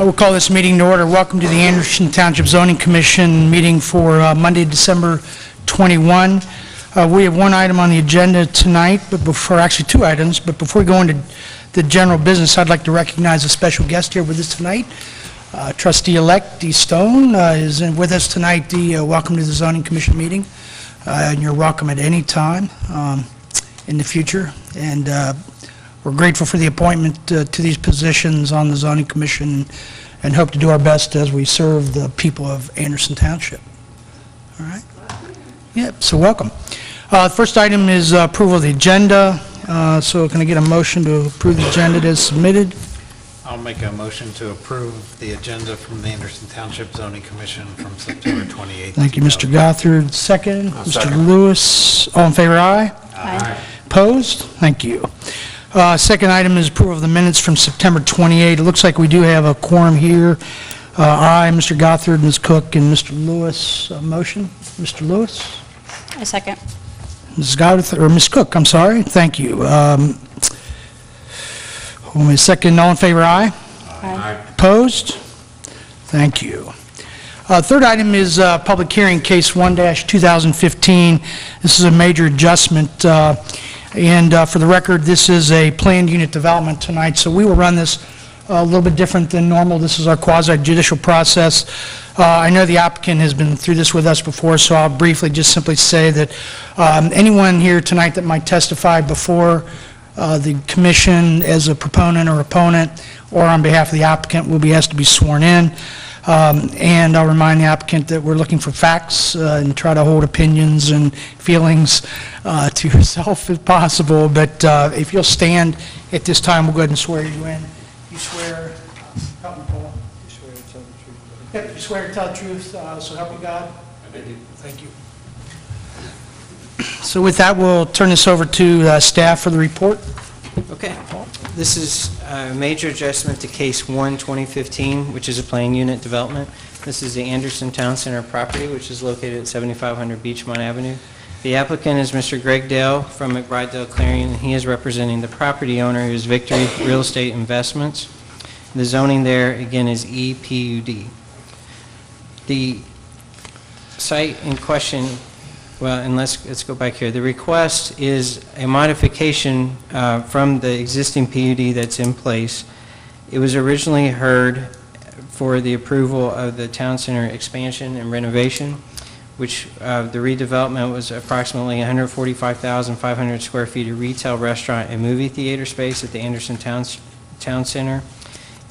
We'll call this meeting to order. Welcome to the Anderson Township Zoning Commission meeting for Monday, December 21. We have one item on the agenda tonight, but actually two items, but before we go into the general business, I'd like to recognize a special guest here with us tonight. Trustee-elect Dee Stone is with us tonight. Dee, welcome to the Zoning Commission meeting, and you're welcome at any time in the future. And we're grateful for the appointment to these positions on the Zoning Commission and hope to do our best as we serve the people of Anderson Township. All right? Yep, so welcome. First item is approval of the agenda. So can I get a motion to approve the agenda as submitted? I'll make a motion to approve the agenda from the Anderson Township Zoning Commission from September 28th. Thank you, Mr. Gothard. Second. Mr. Second. Lewis. All in favor, aye? Aye. Opposed? Thank you. Second item is approval of the minutes from September 28. It looks like we do have a quorum here. Aye, Mr. Gothard, Ms. Cook, and Mr. Lewis. Motion? Mr. Lewis? I second. Ms. Gothard, or Ms. Cook, I'm sorry. Thank you. Hold on a second. All in favor, aye? Aye. Opposed? Thank you. Third item is public hearing, case 1-2015. This is a major adjustment. And for the record, this is a planned unit development tonight, so we will run this a little bit different than normal. This is our quasi-judicial process. I know the applicant has been through this with us before, so I'll briefly just simply say that anyone here tonight that might testify before the commission as a proponent or opponent or on behalf of the applicant will be asked to be sworn in. And I'll remind the applicant that we're looking for facts and try to hold opinions and feelings to yourself if possible. But if you'll stand at this time, we'll go ahead and swear you in. You swear, help me, Paul. You swear to tell the truth. Yep, you swear to tell the truth, so help you God. I do. Thank you. So with that, we'll turn this over to staff for the report. Okay. This is a major adjustment to Case 1-2015, which is a planned unit development. This is the Anderson Town Center property, which is located at 7500 Beachmont Avenue. The applicant is Mr. Greg Dale from McBride Dale Clarion, and he is representing the property owner, who is Victory Real Estate Investments. The zoning there, again, is EPUD. The site in question, well, and let's go back here. The request is a modification from the existing PUD that's in place. It was originally heard for the approval of the town center expansion and renovation, which the redevelopment was approximately 145,500 square feet of retail, restaurant, and movie theater space at the Anderson Town Center.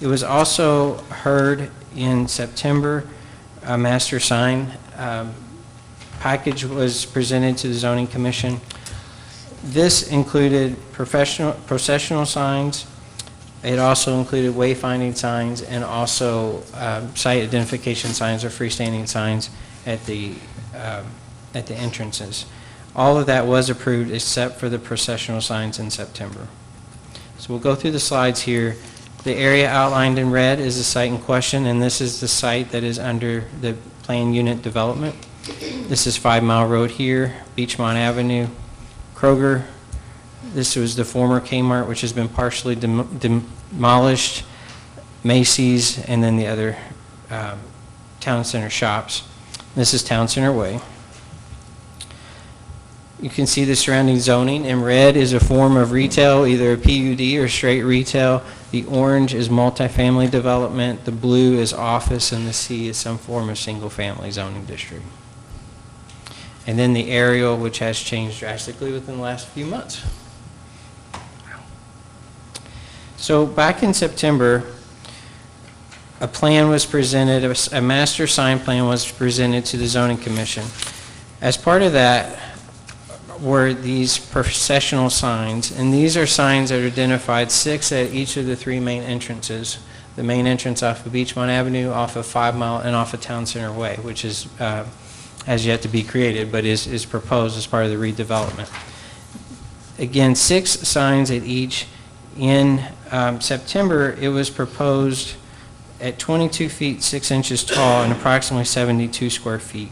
It was also heard in September. A master sign package was presented to the Zoning Commission. This included processional signs. It also included wayfinding signs and also site identification signs or freestanding signs at the entrances. All of that was approved except for the processional signs in September. So we'll go through the slides here. The area outlined in red is the site in question, and this is the site that is under the planned unit development. This is 5 Mile Road here, Beachmont Avenue, Kroger. This was the former Kmart, which has been partially demolished, Macy's, and then the other town center shops. This is Town Center Way. You can see the surrounding zoning. In red is a form of retail, either a PUD or straight retail. The orange is multifamily development. The blue is office, and the C is some form of single-family zoning district. And then the aerial, which has changed drastically within the last few months. So back in September, a plan was presented, a master sign plan was presented to the Zoning Commission. As part of that were these processional signs, and these are signs that are identified, 6 at each of the 3 main entrances. The main entrance off of Beachmont Avenue, off of 5 Mile, and off of Town Center Way, which is has yet to be created, but is proposed as part of the redevelopment. Again, 6 signs at each. In September, it was proposed at 22 feet 6 inches tall and approximately 72 square feet.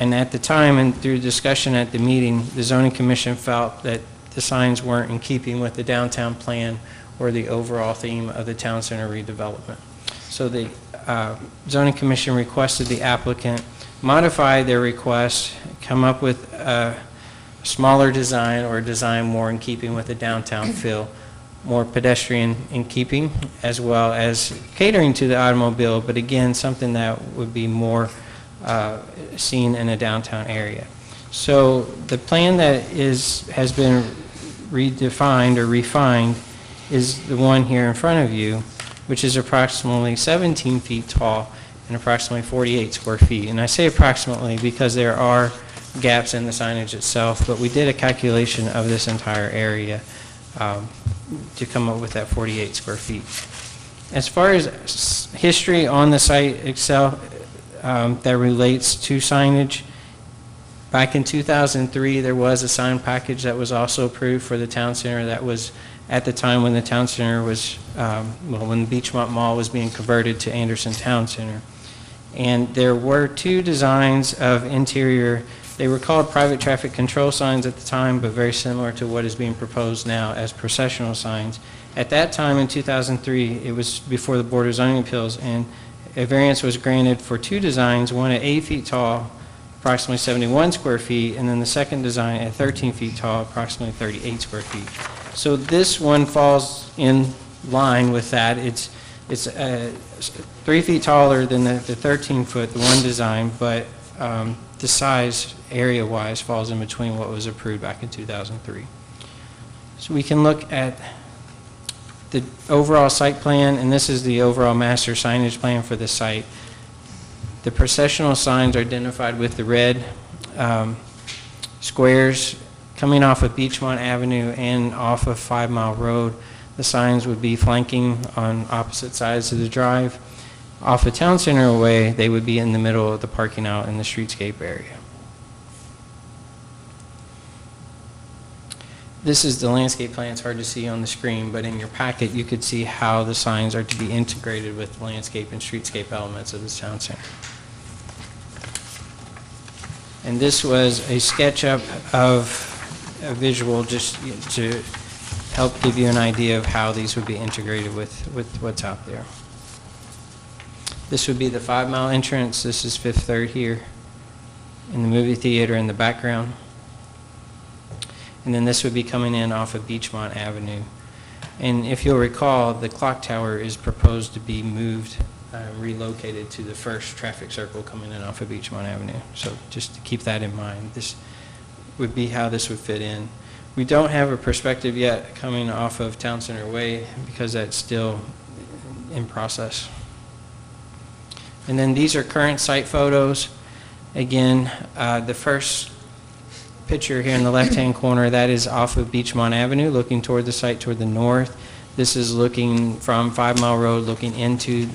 And at the time, and through discussion at the meeting, the Zoning Commission felt that the signs weren't in keeping with the downtown plan or the overall theme of the town center redevelopment. So the zoning commission requested the applicant modify their request, come up with a smaller design or a design more in keeping with the downtown feel, more pedestrian in keeping, as well as catering to the automobile, but again, something that would be more seen in a downtown area. So the plan that has been redefined or refined is the one here in front of you, which is approximately 17 feet tall and approximately 48 square feet. And I say approximately because there are gaps in the signage itself, but we did a calculation of this entire area to come up with that 48 square feet. As far as history on the site itself that relates to signage, back in 2003 there was a sign package that was also approved for the town center. That was at the time when the town center was, when Beachmont Mall was being converted to Anderson Town Center. And there were two designs of interior. They were called private traffic control signs at the time, but very similar to what is being proposed now as processional signs. At that time in 2003, it was before the Board of Zoning Appeals, and a variance was granted for two designs, one at 8 feet tall, approximately 71 square feet, and then the second design at 13 feet tall, approximately 38 square feet. So this one falls in line with that. It's 3 feet taller than the 13-foot, the one design, but the size, area-wise, falls in between what was approved back in 2003. So we can look at the overall site plan, and this is the overall master signage plan for the site. The processional signs are identified with the red squares coming off of Beachmont Avenue and off of 5 Mile Road. The signs would be flanking on opposite sides of the drive. Off of Town Center Way, they would be in the middle of the parking lot in the streetscape area. This is the landscape plan. It's hard to see on the screen, but in your packet you could see how the signs are to be integrated with landscape and streetscape elements of the town center. And this was a SketchUp of a visual just to help give you an idea of how these would be integrated with what's out there. This would be the 5 Mile entrance. This is Fifth Third here, in the movie theater in the background. And then this would be coming in off of Beachmont Avenue. And if you'll recall, the clock tower is proposed to be moved, relocated to the first traffic circle coming in off of Beachmont Avenue. So just to keep that in mind, this would be how this would fit in. We don't have a perspective yet coming off of Town Center Way because that's still in process. And then these are current site photos. Again, the first picture here in the left-hand corner, that is off of Beachmont Avenue, looking toward the site toward the north. This is looking from 5 Mile Road, looking into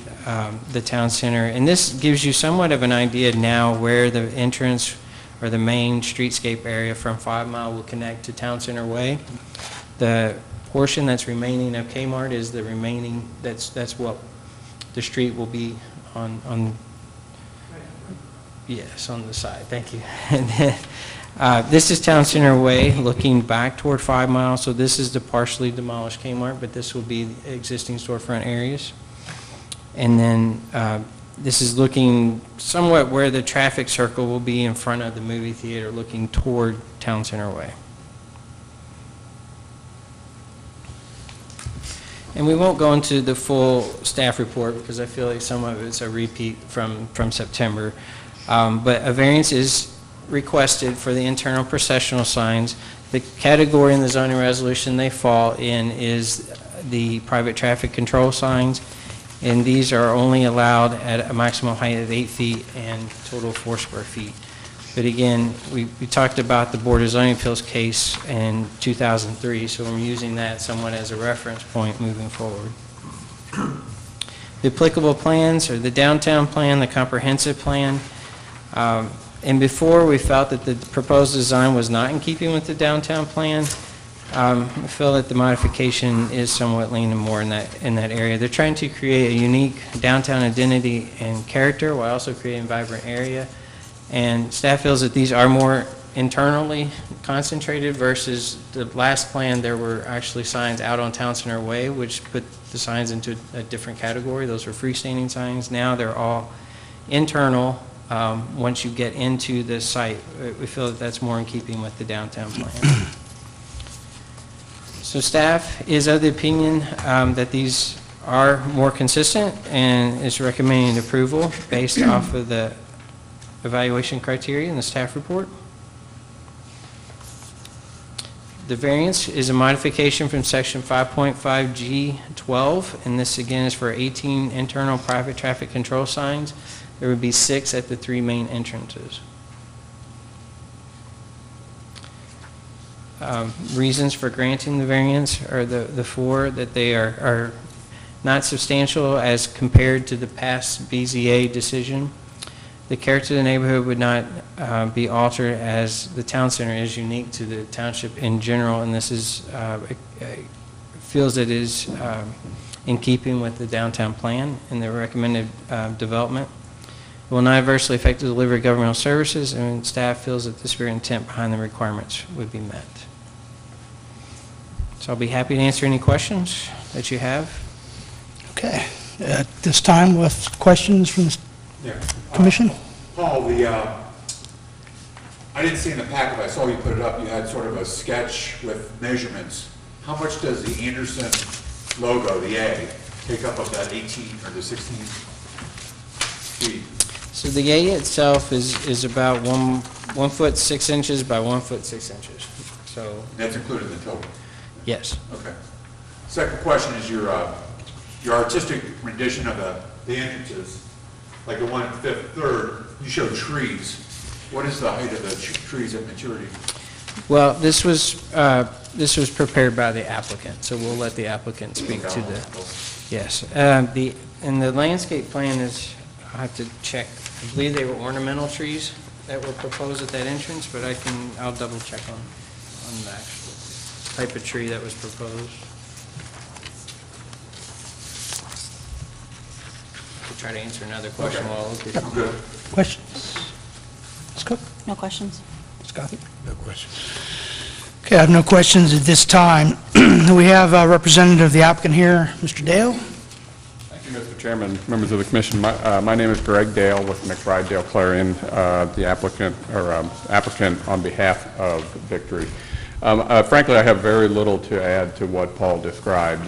the town center. And this gives you somewhat of an idea now where the entrance or the main streetscape area from 5 Mile will connect to Town Center Way. The portion that's remaining of Kmart is the remaining, that's what the street will be on yes, on the side. Thank you. And then, this is Town Center Way looking back toward 5 Mile. So this is the partially demolished Kmart, but this will be the existing storefront areas. And then this is looking somewhat where the traffic circle will be in front of the movie theater, looking toward Town Center Way. And we won't go into the full staff report because I feel like some of it's a repeat from September. But a variance is requested for the internal processional signs. The category in the zoning resolution they fall in is the private traffic control signs, and these are only allowed at a maximum height of 8 feet and total 4 square feet. But again, we talked about the Board of Zoning Appeals case in 2003, so I'm using that somewhat as a reference point moving forward. The applicable plans are the downtown plan, the comprehensive plan. And before we felt that the proposed design was not in keeping with the downtown plan, I feel that the modification is somewhat leaning more in that area. They're trying to create a unique downtown identity and character while also creating a vibrant area. And staff feels that these are more internally concentrated versus the last plan, there were actually signs out on Town Center Way, which put the signs into a different category. Those were freestanding signs. Now they're all internal. Once you get into the site, we feel that that's more in keeping with the downtown plan. So staff is of the opinion that these are more consistent and is recommending approval based off of the evaluation criteria in the staff report. The variance is a modification from section 5.5G12, and this again is for 18 internal private traffic control signs. There would be 6 at the 3 main entrances. Reasons for granting the variance are the 4, that they are not substantial as compared to the past BZA decision. The character of the neighborhood would not be altered, as the town center is unique to the township in general, and this is feels it is in keeping with the downtown plan and the recommended development. It will not adversely affect the delivery of governmental services, and staff feels that the spirit and intent behind the requirements would be met. So I'll be happy to answer any questions that you have. Okay. At this time, with questions from the commission? Paul, I didn't see in the packet, but I saw you put it up, you had sort of a sketch with measurements. How much does the Anderson logo, the A, take up of that 18 or the 16 feet? So the A itself is about 1 foot 6 inches by 1 foot 6 inches. So That's included in the total? yes. Okay. Second question is your artistic rendition of the entrances, like the one at Fifth Third, you show trees. What is the height of the trees at maturity? Well, this was prepared by the applicant, so we'll let the applicant speak to the, yes. And the landscape plan is, I have to check, I believe they were ornamental trees that were proposed at that entrance, but I'll double check on the actual type of tree that was proposed. To try to answer another question while I look at it. Good. Questions? Ms. Cook? No questions. Ms. Gottlieb? No questions. Okay, I have no questions at this time. We have a representative of the applicant here, Mr. Dale. Thank you, Mr. Chairman, members of the commission. My name is Greg Dale with McBride Dale Clarion, the applicant on behalf of Victory. Frankly, I have very little to add to what Paul described.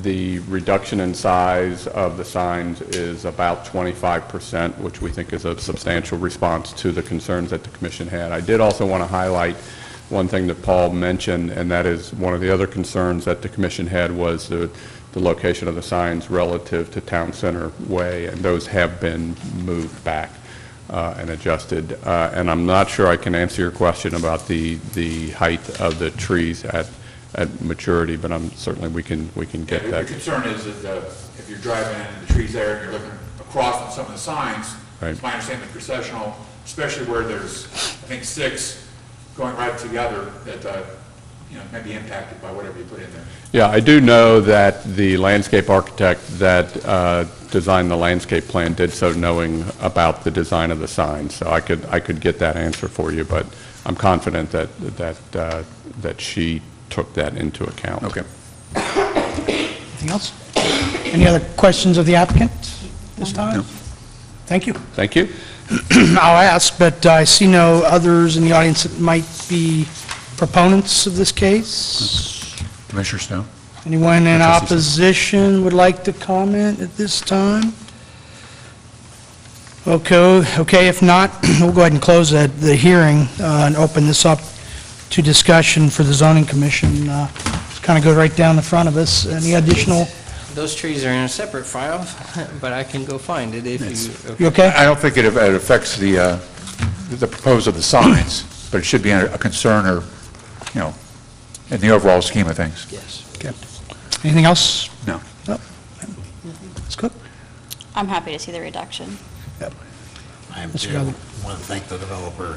The reduction in size of the signs is about 25%, which we think is a substantial response to the concerns that the commission had. I did also want to highlight one thing that Paul mentioned, and that is one of the other concerns that the commission had was the location of the signs relative to Town Center Way, and those have been moved back and adjusted. And I'm not sure I can answer your question about the height of the trees at maturity, but certainly we can get that. Your concern is that if you're driving in the trees there and you're looking across on some of the signs, Right. it's my understanding the processional, especially where there's, I think, 6 going right together, that may be impacted by whatever you put in there. Yeah, I do know that the landscape architect that designed the landscape plan did so knowing about the design of the signs, so I could get that answer for you, but I'm confident that she took that into account. Okay. Anything else? Any other questions of the applicant this time? No. Thank you. Thank you. I'll ask, but I see no others in the audience that might be proponents of this case. Commissioner Snow? Anyone in Trustee Smith. opposition would like to comment at this time? Okay, if not, we'll go ahead and close the hearing and open this up to discussion for the zoning commission. Kind of go right down the front of us. Any additional? Those trees are in a separate file, but I can go find it if you... You okay? I don't think it affects the proposal of the signs, but it should be a concern or, in the overall scheme of things. Yes. Okay. Anything else? No. No? Ms. Cook? I'm happy to see the reduction. Yep. I am Mr. too. Gottlieb. Want to thank the developer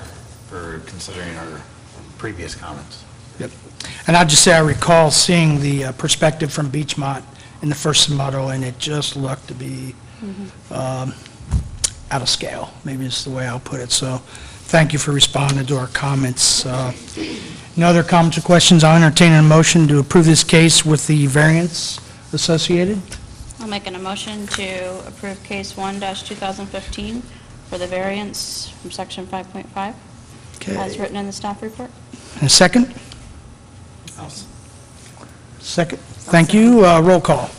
for considering our previous comments. Yep. And I'll just say I recall seeing the perspective from Beachmont in the first submittal, and it just looked to be out of scale, maybe is the way I'll put it. So Thank you for responding to our comments. No other comments or questions? I'll entertain a motion to approve this case with the variance associated. I'll make a motion to approve case 1-2015 for the variance from section 5.5 Okay. as written in the staff report. And a second? Second. Thank you. Roll call.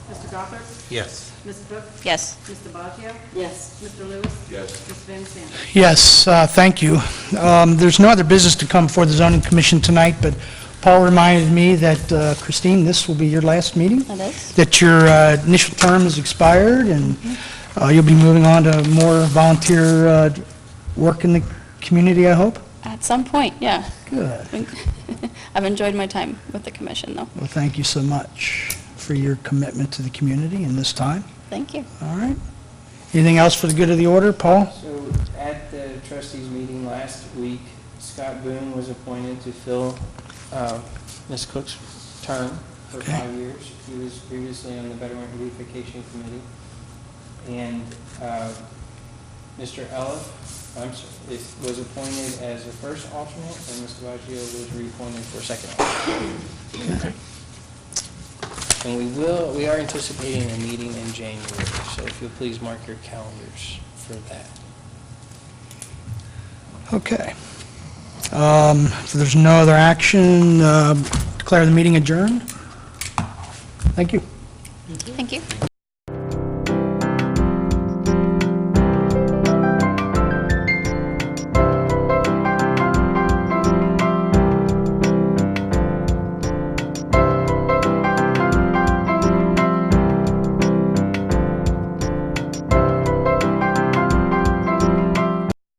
Mr. Goffard? Yes. Ms. Cook? Yes. Mr. Baggio? Yes. Mr. Lewis? Yes. Ms. Van Sant? Yes, thank you. There's no other business to come before the zoning commission tonight, but Paul reminded me that, Christine, this will be your last meeting, It is. that your initial term has expired, and you'll be moving on to more volunteer work in the community, I hope? At some point, yeah. Good. I've enjoyed my time with the commission, though. Well, thank you so much for your commitment to the community in this time. Thank you. All right. Anything else for the good of the order, Paul? So at the trustees meeting last week, Scott Boone was appointed to fill Ms. Cook's term for Okay. 5 years. He was previously on the Veteran Beautification Committee. And Mr. Elliff, was appointed as the first alternate, and Mr. Baggio was reappointed for second alternate. And we are anticipating a meeting in January, so if you'll please mark your calendars for that. Okay. If there's no other action, declare the meeting adjourned. Thank you. Thank you.